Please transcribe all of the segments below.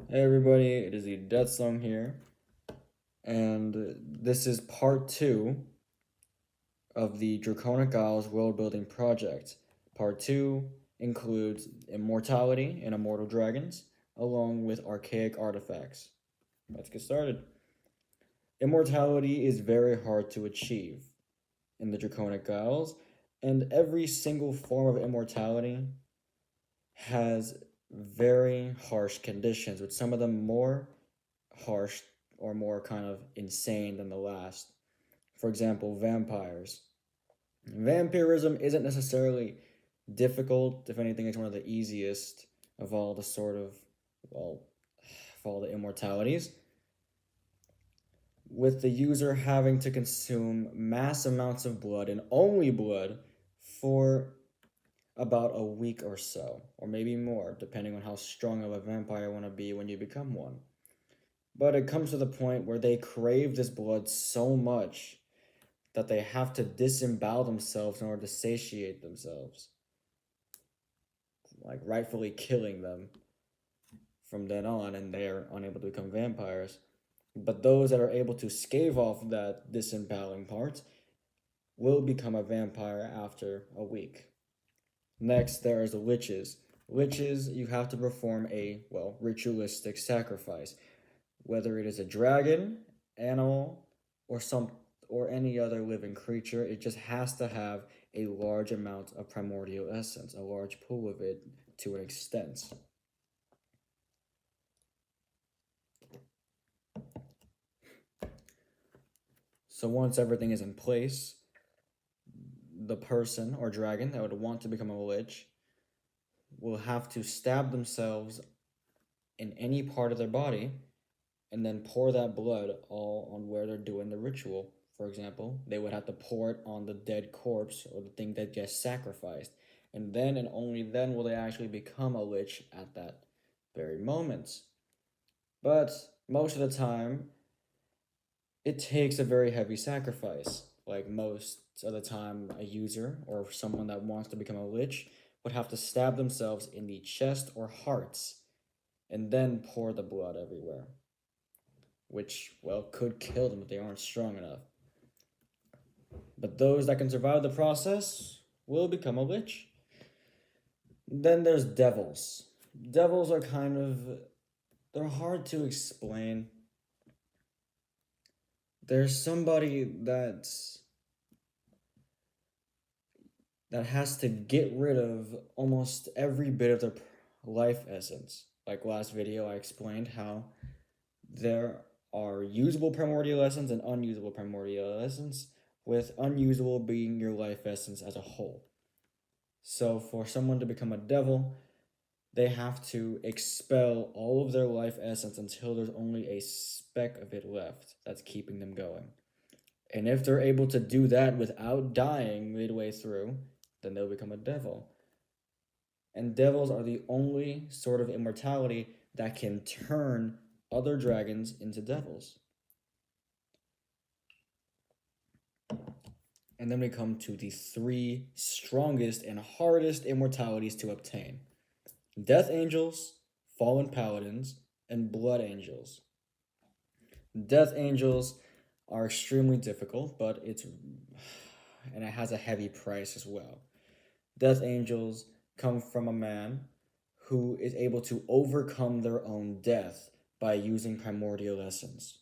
Hey everybody, it is the Death Song here, and this is part 2 of the Draconic Isles world building project. Part 2 includes immortality and immortal dragons, along with archaic artifacts. Let's get started. Immortality is very hard to achieve in the Draconic Isles, and every single form of immortality has very harsh conditions, with some of them more harsh or more kind of insane than the last. For example, vampires. Vampirism isn't necessarily difficult. If anything, it's one of the easiest of all the well, of all the immortalities. With the user having to consume mass amounts of blood and only blood for about a week or so, or maybe more, depending on how strong of a vampire you want to be when you become one. But it comes to the point where they crave this blood so much that they have to disembowel themselves in order to satiate themselves, like rightfully killing them from then on, and they're unable to become vampires. But those that are able to scave off that disemboweling part will become a vampire after a week. Next, there is the liches. Liches, you have to perform a, ritualistic sacrifice, whether it is a dragon, animal, or some or any other living creature. It just has to have a large amount of primordial essence, a large pool of it to an extent. So once everything is in place, the person or dragon that would want to become a lich will have to stab themselves in any part of their body and then pour that blood all on where they're doing the ritual. For example, they would have to pour it on the dead corpse or the thing that gets sacrificed. And then and only then will they actually become a lich at that very moment. But most of the time, it takes a very heavy sacrifice. Like most of the time, a user or someone that wants to become a lich would have to stab themselves in the chest or hearts and then pour the blood everywhere, which, could kill them if they aren't strong enough. But those that can survive the process will become a lich. Then there's devils. Devils are they're hard to explain. There's somebody that has to get rid of almost every bit of their life essence. Like last video, I explained how there are usable primordial essence and unusable primordial essence, with unusable being your life essence as a whole. So for someone to become a devil, they have to expel all of their life essence until there's only a speck of it left that's keeping them going. And if they're able to do that without dying midway through, then they'll become a devil. And devils are the only sort of immortality that can turn other dragons into devils. And then we come to the three strongest and hardest immortalities to obtain: Death Angels, Fallen Paladins, and Blood Angels. Death Angels are extremely difficult, but and it has a heavy price as well. Death Angels come from a man who is able to overcome their own death by using primordial essence.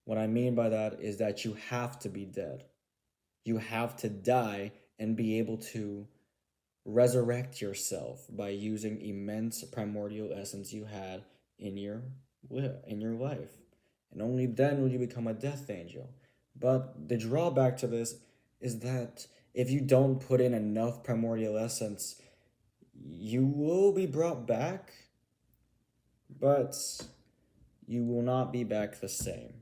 What I mean by that is that you have to be dead. You have to die and be able to resurrect yourself by using immense primordial essence you had in your life. And only then will you become a death angel. But the drawback to this is that if you don't put in enough primordial essence, you will be brought back, but you will not be back the same.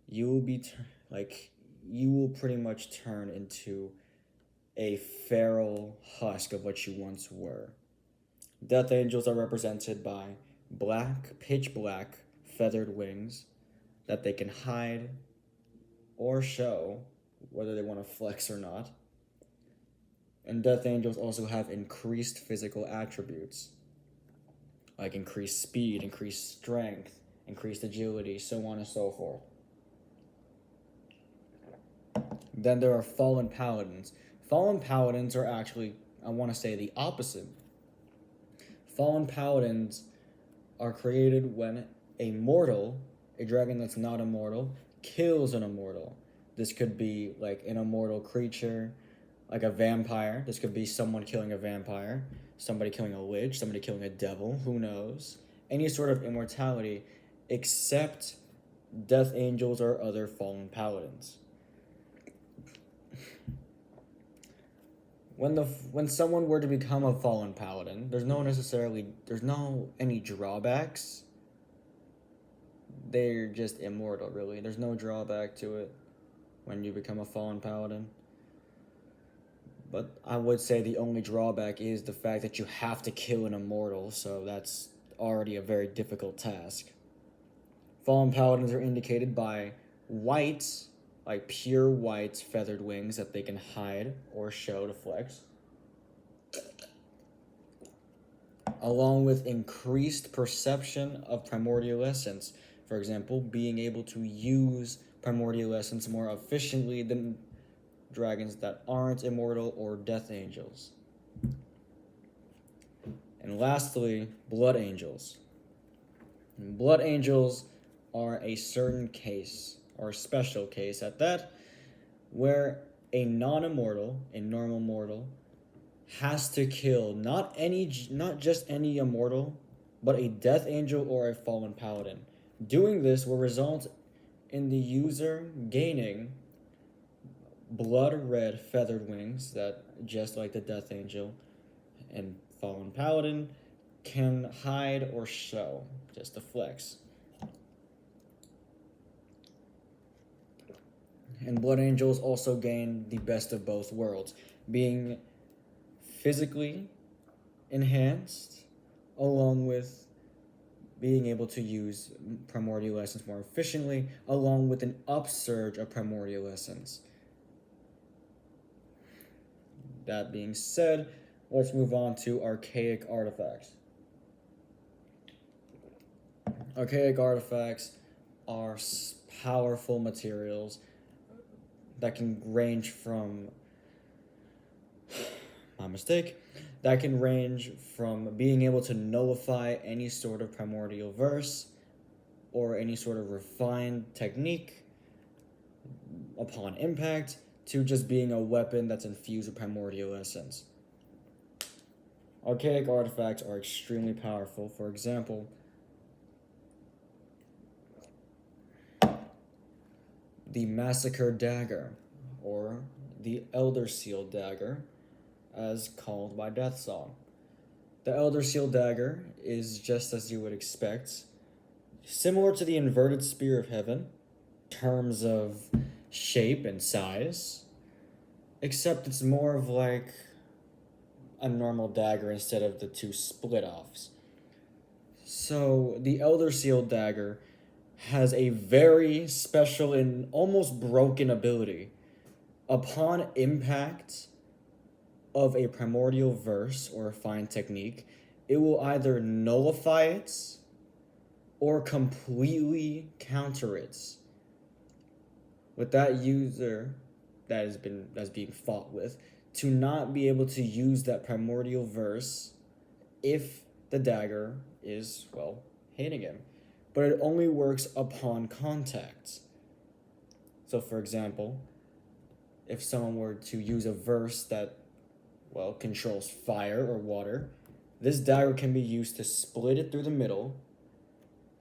You will be you will pretty much turn into a feral husk of what you once were. Death angels are represented by pitch black, feathered wings that they can hide or show, whether they want to flex or not. And death angels also have increased physical attributes. like increased speed, increased strength, increased agility, so on and so forth. Then there are fallen paladins. Fallen paladins are actually, I want to say, the opposite. Fallen paladins are created when a mortal, a dragon that's not immortal, kills an immortal. This could be like an immortal creature, like a vampire. This could be someone killing a vampire, somebody killing a lich, somebody killing a devil, who knows? Any sort of immortality except death angels or other fallen paladins. When someone were to become a fallen paladin, there's no any drawbacks. They're just immortal, really. There's no drawback to it when you become a fallen paladin. But I would say the only drawback is the fact that you have to kill an immortal, so that's already a very difficult task. Fallen paladins are indicated by white, like pure white feathered wings that they can hide or show to flex, along with increased perception of primordial essence. For example, being able to use primordial essence more efficiently than dragons that aren't immortal or death angels. And lastly, blood angels. Blood angels are a certain case, or a special case at that, where a non-immortal, a normal mortal, has to kill not just any immortal, but a death angel or a fallen paladin. Doing this will result in the user gaining blood red feathered wings that, just like the death angel and fallen paladin, can hide or show, just to flex. And blood angels also gain the best of both worlds, being physically enhanced along with being able to use primordial essence more efficiently, along with an upsurge of primordial essence. That being said, let's move on to archaic artifacts. Archaic artifacts are powerful materials that can range from that can range from being able to nullify any sort of primordial verse or any sort of refined technique upon impact to just being a weapon that's infused with primordial essence. Archaic artifacts are extremely powerful. For example, the Massacre Dagger, or the Elder Seal Dagger, as called by Death Song. The Elder Seal Dagger is just as you would expect, similar to the Inverted Spear of Heaven, in terms of shape and size, except it's more of like a normal dagger instead of the two split-offs. So the Elder Seal Dagger has a very special and almost broken ability. Upon impact of a primordial verse or a fine technique, it will either nullify it or completely counter it. With that user that's being fought with to not be able to use that primordial verse if the dagger is, well, hitting him. But it only works upon contact. So for example, if someone were to use a verse that, well, controls fire or water, this dagger can be used to split it through the middle,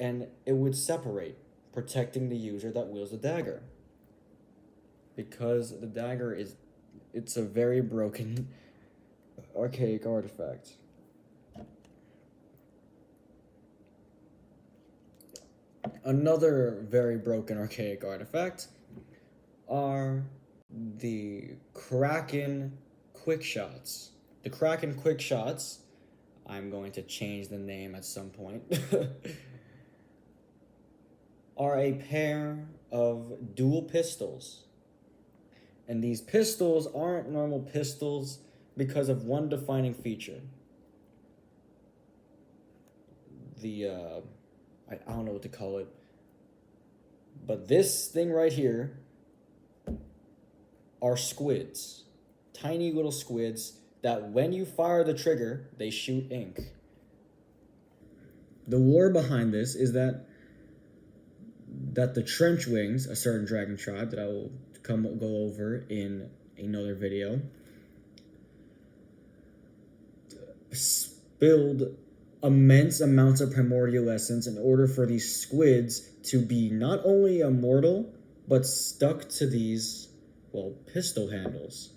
and it would separate, protecting the user that wields the dagger. Because the dagger it's a very broken archaic artifact. Another very broken archaic artifact are the Kraken quick shots. The Kraken quick shots, I'm going to change the name at some point, are a pair of dual pistols. And these pistols aren't normal pistols because of one defining feature. the I don't know what to call it, but this thing right here are squids, tiny little squids that when you fire the trigger, they shoot ink. The lore behind this is that the Trenchwings, a certain dragon tribe that I will go over in another video, spilled immense amounts of primordial essence in order for these squids to be not only immortal, but stuck to these, well, pistol handles.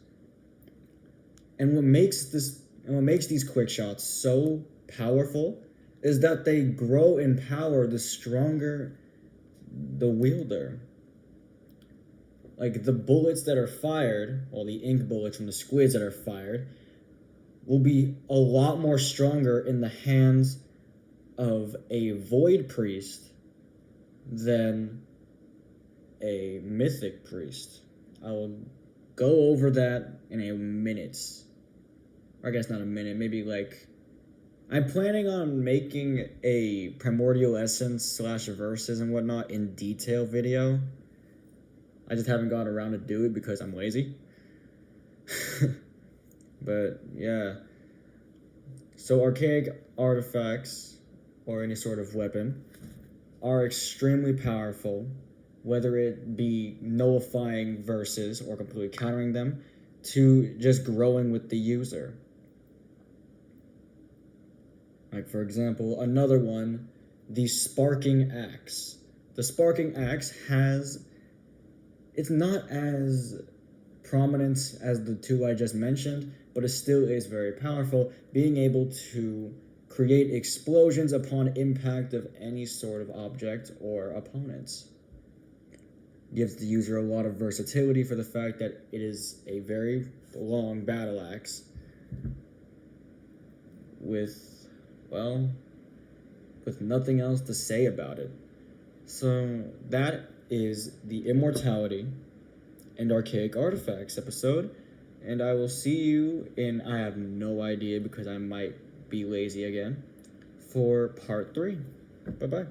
And what makes these quick shots so powerful is that they grow in power the stronger the wielder. Like the bullets that are fired, or the ink bullets from the squids that are fired, will be a lot more stronger in the hands of a void priest than a mythic priest. I will go over that in a minute. Or I guess not a minute, maybe like... I'm planning on making a primordial essence / verses and whatnot in detail video. I just haven't gotten around to do it because I'm lazy. But yeah. So archaic artifacts or any sort of weapon are extremely powerful, whether it be nullifying verses or completely countering them, to just growing with the user. Like, for example, another one, the Sparking Axe. The Sparking Axe it's not as prominent as the two I just mentioned, but it still is very powerful, being able to create explosions upon impact of any sort of object or opponents. Gives the user a lot of versatility for the fact that it is a very long battle axe with nothing else to say about it. So that is the Immortality and Archaic Artifacts episode, and I will see you in, I have no idea because I might be lazy again, for part 3. Bye-bye.